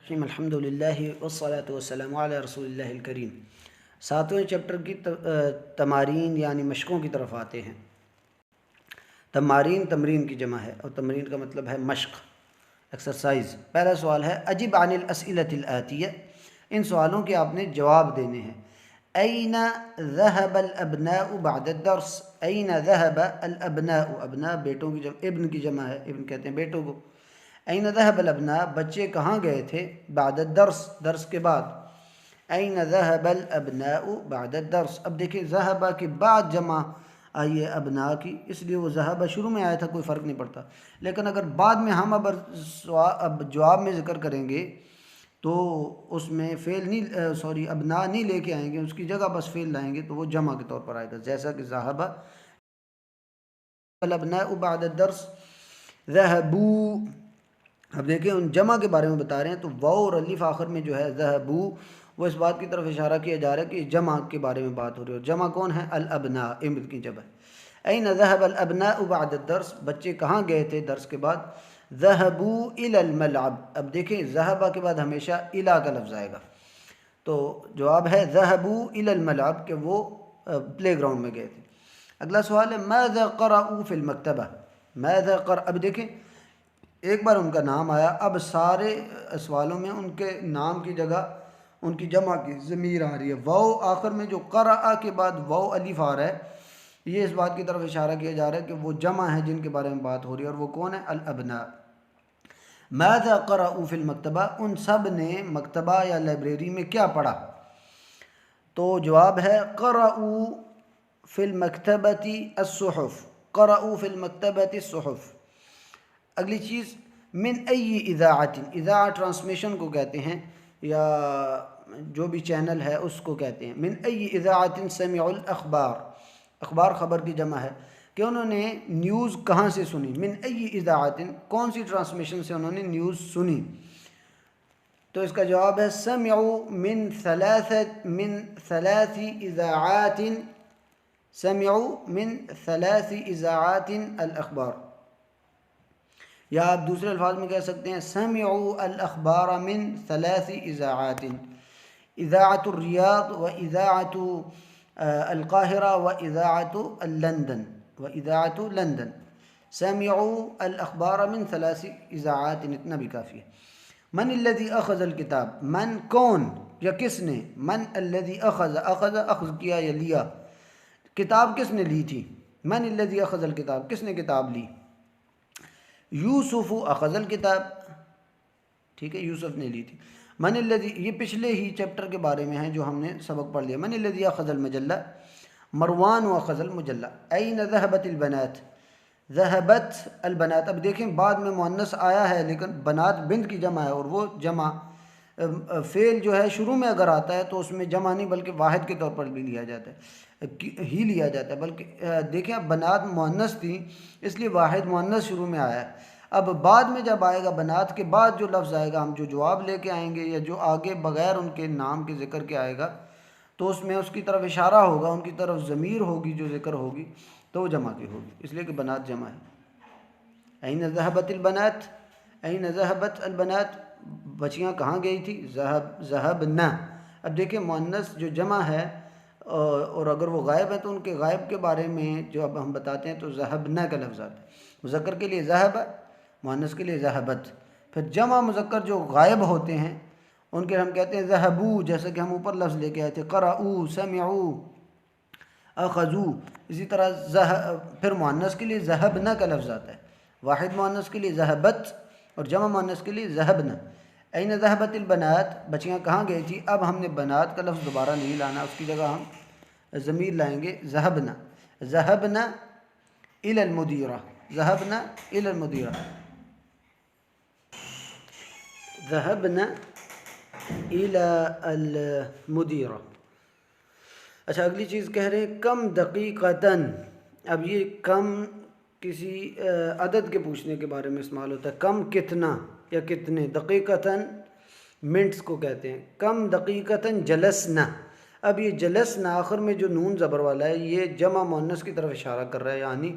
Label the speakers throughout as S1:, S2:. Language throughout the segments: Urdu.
S1: الحمد للہ والصلاة والسلام علی رسول اللہ الکریم۔ ساتویں چیپٹر کی تمارین یعنی مشقوں کی طرف آتے ہیں۔ تمارین تمرین کی جمع ہے اور تمرین کا مطلب ہے مشق، ایکسرسائز۔ پہلا سوال ہے اجب عن الاسئلۃ الآتیہ، ان سوالوں کے آپ نے جواب دینے ہیں۔ این ذهب الابناء بعد الدرس، این ذهب الابناء، ابناء بیٹوں کی جمع، ابن کی جمع ہے، ابن کہتے ہیں بیٹوں کو۔ این ذهب الابناء، بچے کہاں گئے تھے؟ بعد الدرس، درس کے بعد۔ این ذهب الابناء بعد الدرس، اب دیکھیں ذهب کے بعد جمع آئی ہے ابناء کی، اس لیے وہ ذهب شروع میں آیا تھا، کوئی فرق نہیں پڑتا۔ لیکن اگر بعد میں ہم اب جواب میں ذکر کریں گے تو اس میں فعل نہیں ابناء نہیں لے کے آئیں گے، اس کی جگہ بس فعل لائیں گے تو وہ جمع کے طور پر آئے گا، جیسا کہ ذهب الابناء بعد الدرس ذهبوا۔ اب دیکھیں ان جمع کے بارے میں بتا رہے ہیں تو واو اور الف آخر میں جو ہے ذهبوا، وہ اس بات کی طرف اشارہ کیا جا رہا ہے کہ جمع کے بارے میں بات ہو رہی ہے، اور جمع کون ہے؟ الابناء، ابن کی جمع۔ این ذهب الابناء بعد الدرس، بچے کہاں گئے تھے درس کے بعد؟ ذهبوا الى الملعب، اب دیکھیں ذهب کے بعد ہمیشہ الى کا لفظ آئے گا، تو جواب ہے ذهبوا الى الملعب کہ وہ پلے گراؤنڈ میں گئے تھے۔ اگلا سوال ہے ماذا قرأوا في المکتبہ، ماذا اب دیکھیں ایک بار ان کا نام آیا، اب سارے سوالوں میں ان کے نام کی جگہ ان کی جمع کی ضمیر آ رہی ہے۔ واو آخر میں جو قرأ کے بعد واو الف آ رہا ہے، یہ اس بات کی طرف اشارہ کیا جا رہا ہے کہ وہ جمع ہے جن کے بارے میں بات ہو رہی ہے، اور وہ کون ہے؟ الابناء۔ ماذا قرأوا فی المکتبہ، ان سب نے مکتبہ یا لائبریری میں کیا پڑھا؟ تو جواب ہے قرأوا فی المکتبۃ الصحف، قرأوا فی المکتبۃ الصحف۔ اگلی چیز من ای اذاعت، اذاعہ ٹرانسمیشن کو کہتے ہیں یا جو بھی چینل ہے اس کو کہتے ہیں۔ من ای اذاعت سمعوا الاخبار، اخبار خبر کی جمع ہے کہ انہوں نے نیوز کہاں سے سنی۔ من ای اذاعت، کون سی ٹرانسمیشن سے انہوں نے نیوز سنی؟ تو اس کا جواب ہے سمعوا من ثلاث اذاعات، سمعوا من ثلاث اذاعات الاخبار، یا آپ دوسرے الفاظ میں کہہ سکتے ہیں سمعوا الاخبار من ثلاث اذاعات، اذاعت الریاض و اذاعت القاہرہ و اذاعت لندن، و اذاعت لندن، سمعوا الاخبار من ثلاث اذاعات، اتنا بھی کافی ہے۔ من الذي اخذ الکتاب، من کون یا کس نے؟ من الذي اخذ، اخذ کیا یا لیا، کتاب کس نے لی تھی؟ من الذي اخذ الکتاب، کس نے کتاب لی؟ یوسف اخذ الکتاب، ٹھیک ہے، یوسف نے لی تھی۔ من الذی، یہ پچھلے ہی چیپٹر کے بارے میں ہے جو ہم نے سبق پڑھ لیا۔ من الذی اخذ المجلہ، مروان اخذ المجلہ۔ این ذهبت البنات، ذهبت البنات، اب دیکھیں بعد میں مؤنث آیا ہے لیکن بنات بنت کی جمع ہے، اور وہ جمع فعل جو ہے شروع میں اگر آتا ہے تو اس میں جمع نہیں بلکہ واحد کے طور پر بھی لیا جاتا ہے، ہی لیا جاتا ہے، بلکہ دیکھیں اب بنات مؤنث تھیں اس لیے واحد مؤنث شروع میں آیا ہے۔ اب بعد میں جب آئے گا بنات کے بعد جو لفظ آئے گا، ہم جو جواب لے کے آئیں گے یا جو آگے بغیر ان کے نام کے ذکر کے آئے گا تو اس میں اس کی طرف اشارہ ہوگا، ان کی طرف ضمیر ہوگی جو ذکر ہوگی تو وہ جمع کی ہوگی، اس لیے کہ بنات جمع ہے۔ این ذهبت البنات، این ذهبت البنات، بچیاں کہاں گئی تھی؟ ذهبنا۔ اب دیکھیں مؤنث جو جمع ہے اور اگر وہ غائب ہے تو ان کے غائب کے بارے میں جو اب ہم بتاتے ہیں تو ذهبنا کا لفظ آتا ہے، مذکر کے لیے ذهب، مؤنث کے لیے ذهبت۔ پھر جمع مذکر جو غائب ہوتے ہیں ان کے ہم کہتے ہیں ذهبوا، جیسے کہ ہم اوپر لفظ لے کے آئے تھے قرأوا، سمعوا، اخذوا۔ اسی طرح پھر مؤنث کے لیے ذهبنا کا لفظ آتا ہے، واحد مؤنث کے لیے ذهبت اور جمع مؤنث کے لیے ذهبنا۔ این ذهبت البنات، بچیاں کہاں گئی تھی؟ اب ہم نے بنات کا لفظ دوبارہ نہیں لانا، اس کی جگہ ہم ضمیر لائیں گے ذهبنا، ذهبنا الى المدیرہ، ذهبنا الى المدیرہ، ذهبنا الى المدیرہ۔ اچھا اگلی چیز کہہ رہے ہیں کم دقیقتاً، اب یہ کم کسی عدد کے پوچھنے کے بارے میں استعمال ہوتا ہے، کم کتنا یا کتنے، دقیقتاً منٹس کو کہتے ہیں۔ کم دقیقتاً جلسنا، اب یہ جلسنا آخر میں جو نون زبر والا ہے یہ جمع مؤنث کی طرف اشارہ کر رہا ہے، یعنی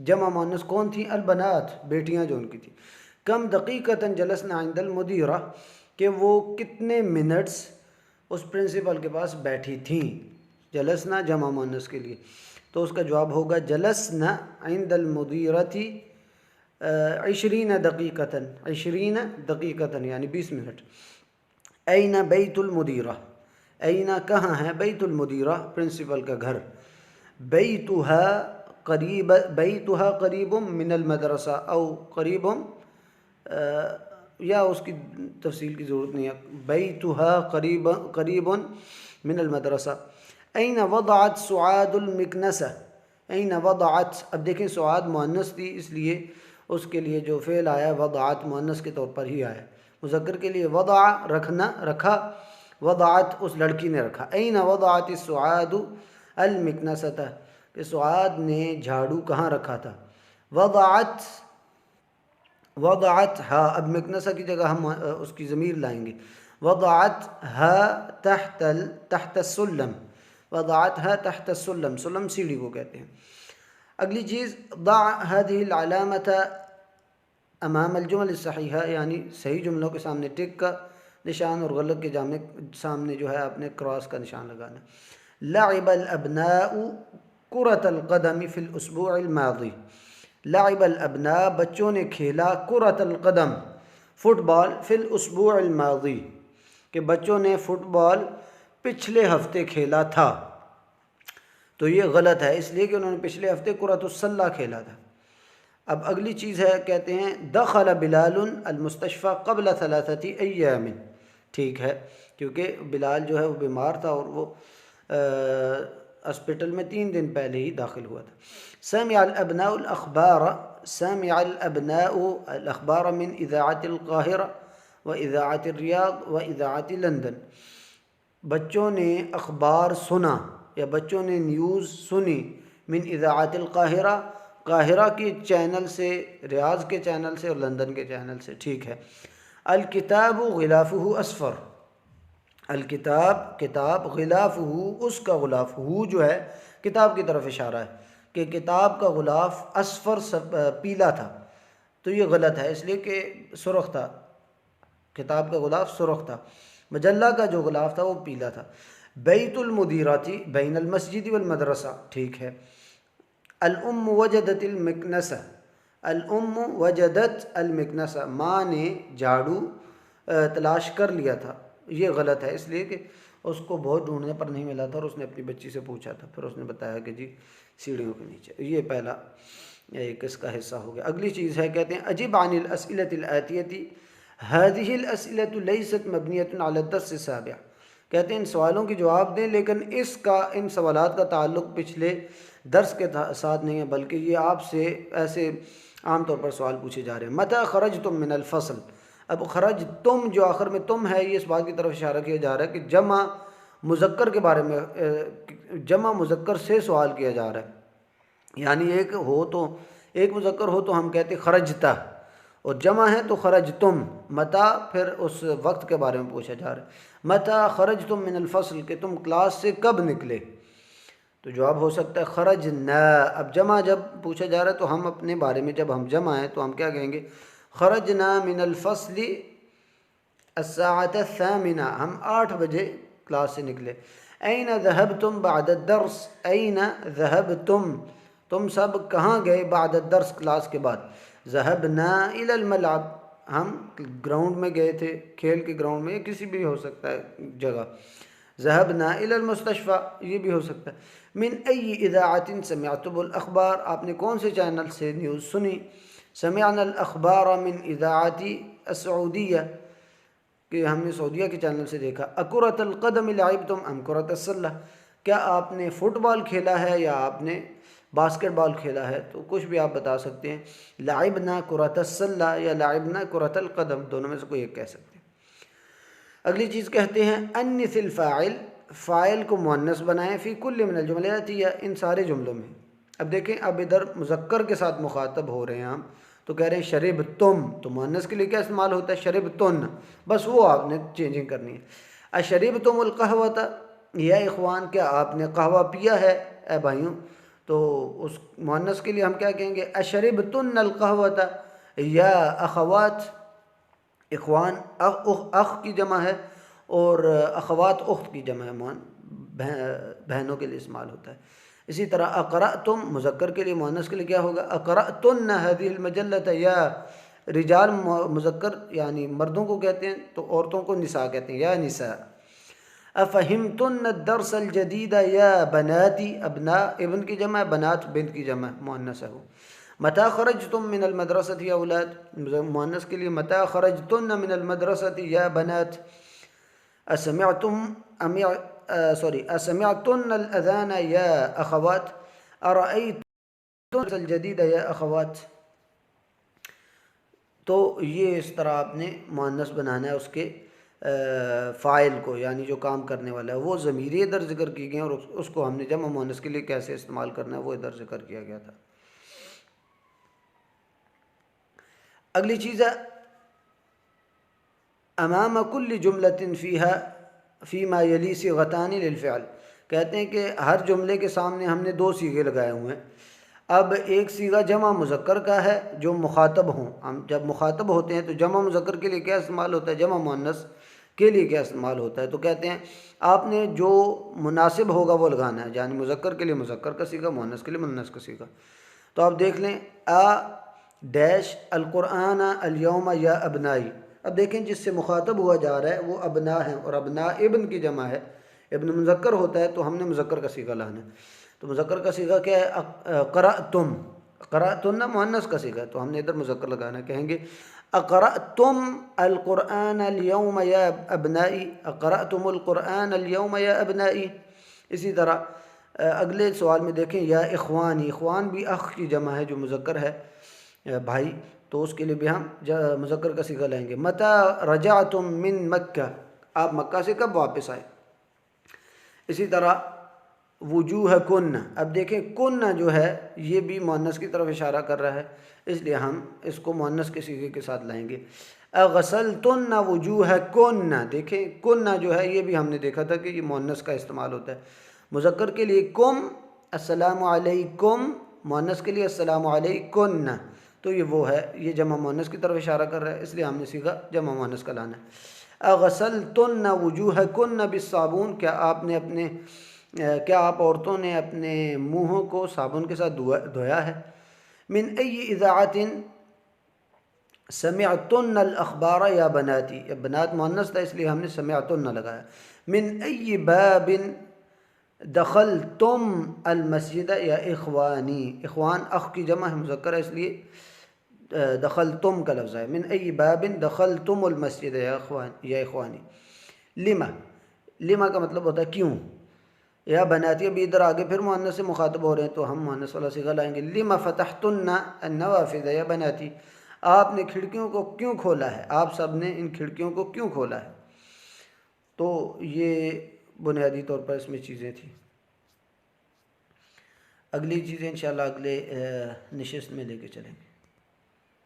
S1: جمع مؤنث کون تھی؟ البنات، بیٹیاں جو ان کی تھی۔ کم دقیقتاً جلسنا عند المدیرہ، کہ وہ کتنے منٹس اس پرنسپل کے پاس بیٹھی تھیں. جلسنا جمع مؤنث کے لیے تو اس کا جواب ہوگا جلسنا عند المدیرتی 20 دقیقتاً، 20 دقیقتاً یعنی 20 منٹ. این بیت المدیرہ، این کہاں ہے؟ بیت المدیرہ پرنسپل کا گھر. بیتها قریب من المدرسہ او قریب، یا اس کی تفصیل کی ضرورت نہیں ہے. بیتها قریب من المدرسہ. این وضعت سعاد المکنسہ، این وضعت، اب دیکھیں سعاد مؤنث تھی اس لیے اس کے لیے جو فعل آیا وضعت مؤنث کے طور پر ہی آیا. مذکر کے لیے وضع رکھنا، رکھا، وضعت اس لڑکی نے رکھا. این وضعت السعاد المکنسۃ، کہ سعاد نے جھاڑو کہاں رکھا تھا. وضعت ہا، اب مکنسہ کی جگہ ہم اس کی ضمیر لائیں گے. وضعت ہا تحت السلم، وضعت ہا تحت السلم، سلم سیڑھی کو کہتے ہیں. اگلی چیز ضع هذه العلامة امام الجمل الصحیحہ، یعنی صحیح جملوں کے سامنے ٹک کا نشان اور غلط کے سامنے جو ہے آپ نے کراس کا نشان لگانا. لعب الابناء کرۃ القدم فی الاسبوع الماضی. لعب الابناء بچوں نے کھیلا، کرۃ القدم فٹ بال، فی الاسبوع الماضی کہ بچوں نے فٹ بال پچھلے ہفتے کھیلا تھا. تو یہ غلط ہے اس لیے کہ انہوں نے پچھلے ہفتے کرۃ السلہ کھیلا تھا. اب اگلی چیز ہے، کہتے ہیں دخل بلال المستشفى قبل 3 ایام. ٹھیک ہے، کیونکہ بلال جو ہے وہ بیمار تھا اور وہ ہسپتال میں 3 دن پہلے ہی داخل ہوا تھا. سمع الابناء الاخبار، سمع الابناء الاخبار من اذاعة القاہرہ و اذاعة الریاض و اذاعة لندن. بچوں نے اخبار سنا یا بچوں نے نیوز سنی من اذاعة القاہرہ، قاہرہ کے چینل سے، ریاض کے چینل سے اور لندن کے چینل سے. ٹھیک ہے. الکتاب غلافہ اصفر، الکتاب کتاب، غلافہ اس کا غلاف، ہو جو ہے کتاب کی طرف اشارہ ہے کہ کتاب کا غلاف اصفر پیلا تھا. تو یہ غلط ہے اس لیے کہ سرخ تھا، کتاب کا غلاف سرخ تھا. مجلہ کا جو غلاف تھا وہ پیلا تھا. بیت المدیرۃ بین المسجد والمدرسہ. ٹھیک ہے. الام وجدت المکنسہ، الام وجدت المکنسہ، ماں نے جھاڑو تلاش کر لیا تھا. یہ غلط ہے اس لیے کہ اس کو بہت ڈھونڈنے پر نہیں ملا تھا اور اس نے اپنی بچی سے پوچھا تھا، پھر اس نے بتایا کہ جی سیڑھیوں کے نیچے. یہ پہلا ایک اس کا حصہ ہو گیا. اگلی چیز ہے، کہتے ہیں اجب عن الاسئلۃ الآتیۃ هذه الاسئلۃ لیست مبنیۃ علی الدرس السابع. کہتے ہیں ان سوالوں کی جواب دیں لیکن ان سوالات کا تعلق پچھلے درس کے ساتھ نہیں ہے، بلکہ یہ آپ سے ایسے عام طور پر سوال پوچھے جا رہے ہیں. متى خرجتم من الفصل. اب خرج تم جو آخر میں تم ہے، یہ اس بات کی طرف اشارہ کیا جا رہا ہے کہ جمع مذکر کے بارے میں، جمع مذکر سے سوال کیا جا رہا ہے. یعنی ایک مذکر ہو تو ہم کہتے خرجتا، اور جمع ہے تو خرج تم. متا پھر اس وقت کے بارے میں پوچھا جا رہا ہے. متا خرج تم من الفصل کہ تم کلاس سے کب نکلے. تو جواب ہو سکتا ہے خرجنا. اب جمع جب پوچھا جا رہا ہے تو ہم اپنے بارے میں جب ہم جمع ہیں تو ہم کیا کہیں گے؟ خرجنا من الفصل الساعة الثامنة، ہم 8 بجے کلاس سے نکلے. این ذهبتم بعد الدرس، این ذهبتم تم سب کہاں گئے بعد الدرس کلاس کے بعد. ذهبنا الى الملعب، ہم گراؤنڈ میں گئے تھے، کھیل کے گراؤنڈ میں، کسی بھی ہو سکتا ہے جگہ. ذهبنا الى المستشفى، یہ بھی ہو سکتا ہے. من ای اذاعة سمعتم الاخبار، آپ نے کون سے چینل سے نیوز سنی. سمعنا الاخبار من اذاعة السعودیہ، کہ ہم نے سعودیہ کے چینل سے دیکھا. اکرۃ القدم لعبتم ام کرۃ السلہ، کیا آپ نے فٹ بال کھیلا ہے یا آپ نے باسکٹ بال کھیلا ہے. تو کچھ بھی آپ بتا سکتے ہیں. لعبنا کرۃ السلہ یا لعبنا کرۃ القدم، دونوں میں سے کوئی ایک کہہ سکتے ہیں. اگلی چیز کہتے ہیں انث الفاعل، فاعل کو مؤنث بنائیں فی کل من الجمل الاتیہ، ان سارے جملوں میں. اب دیکھیں، اب ادھر مذکر کے ساتھ مخاطب ہو رہے ہیں ہم، تو کہہ رہے ہیں شرب تم، تو مؤنث کے لیے کیا استعمال ہوتا ہے؟ شرب تن. بس وہ آپ نے چینجنگ کرنی ہے. اشرب تم القہوۃ یا اخوان، کیا آپ نے قہوہ پیا ہے اے بھائیوں. تو اس مؤنث کے لیے ہم کیا کہیں گے؟ اشرب تن القہوۃ یا اخوات. اخوان اخ کی جمع ہے، اور اخوات اخت کی جمع ہے، بہنوں کے لیے استعمال ہوتا ہے۔ اسی طرح اقرأتم مذکر کے لیے، مؤنث کے لیے کیا ہوگا؟ اقرأتن هذه المجلة، یا رجال مذکر یعنی مردوں کو کہتے ہیں تو عورتوں کو نساء کہتے ہیں، یا نساء۔ افہمتن الدرس الجدید یا بناتی، ابناء ابن کی جمع، بنات بنت کی جمع، مؤنث ہے وہ۔ متى خرجتم من المدرسة یا اولاد، مؤنث کے لیے متى خرجتن من المدرسة یا بنات۔ اسمعتن الاذان یا اخوات، ارأیتن الجدید یا اخوات۔ تو یہ اس طرح آپ نے مؤنث بنانا ہے اس کے فاعل کو، یعنی جو کام کرنے والا ہے، وہ ضمیریں ادھر ذکر کی گئی ہیں، اور اس کو ہم نے جمع مؤنث کے لیے کیسے استعمال کرنا ہے وہ ادھر ذکر کیا گیا تھا۔ اگلی چیز ہے امام کل جملۃ فیما یلی صیغتان للفعل، کہتے ہیں کہ ہر جملے کے سامنے ہم نے دو صیغے لگائے ہوئے ہیں۔ اب ایک صیغہ جمع مذکر کا ہے جو مخاطب ہوں، ہم جب مخاطب ہوتے ہیں تو جمع مذکر کے لیے کیا استعمال ہوتا ہے، جمع مؤنث کے لیے کیا استعمال ہوتا ہے؟ تو کہتے ہیں آپ نے جو مناسب ہوگا وہ لگانا ہے، یعنی مذکر کے لیے مذکر کا صیغہ، مؤنث کے لیے مؤنث کا صیغہ۔ تو آپ دیکھ لیں ڈیش القرآن الیوم یا ابنائی، اب دیکھیں جس سے مخاطب ہوا جا رہا ہے وہ ابنا ہے، اور ابنا ابن کی جمع ہے، ابن مذکر ہوتا ہے تو ہم نے مذکر کا صیغہ لانا ہے۔ تو مذکر کا صیغہ کیا ہے؟ قرأتم، قرأتن مؤنث کا صیغہ ہے تو ہم نے ادھر مذکر لگانا ہے، کہیں گے اقرأتم القرآن اليوم یا ابنائی، اقرأتم القرآن اليوم یا ابنائی۔ اسی طرح اگلے سوال میں دیکھیں یا اخوانی، اخوان بھی اخ کی جمع ہے جو مذکر ہے، بھائی، تو اس کے لیے بھی ہم مذکر کا صیغہ لائیں گے۔ متی رجعتم من مکہ، آپ مکہ سے کب واپس آئے۔ اسی طرح وجوہ کن، اب دیکھیں کن جو ہے یہ بھی مؤنث کی طرف اشارہ کر رہا ہے، اس لیے ہم اس کو مؤنث کے صیغے کے ساتھ لائیں گے۔ اغسلتن وجوہ کن، دیکھیں کن جو ہے یہ بھی ہم نے دیکھا تھا کہ یہ مؤنث کا استعمال ہوتا ہے۔ مذکر کے لیے کم، السلام علیکم، مؤنث کے لیے السلام علیکن، تو یہ وہ ہے، یہ جمع مؤنث کی طرف اشارہ کر رہا ہے، اس لیے ہم نے صیغہ جمع مؤنث کا لانا ہے۔ اغسلتن وجوہکن بالصابون، کیا آپ عورتوں نے اپنے منہوں کو صابن کے ساتھ دھویا ہے۔ من ای اذاعۃ سمعتن الاخبار یا بناتی، بنات مؤنث تھا اس لیے ہم نے سمعتن لگایا۔ من ای باب دخلتم المسجد یا اخوانی، اخوان اخ کی جمع ہے، مذکر ہے اس لیے دخلتم کا لفظ ہے۔ من ای باب دخلتم المسجد یا اخوانی۔ لما کا مطلب ہوتا ہے کیوں، یا بناتی، ابھی ادھر آگے پھر مؤنث سے مخاطب ہو رہے ہیں تو ہم مؤنث والا صیغہ لائیں گے۔ لما فتحتن النوافذ یا بناتی، آپ نے کھڑکیوں کو کیوں کھولا ہے، آپ سب نے ان کھڑکیوں کو کیوں کھولا ہے۔ تو یہ بنیادی طور پر اس میں چیزیں تھیں، اگلی چیزیں انشاءاللہ اگلے نشست میں لے کے چلیں گے۔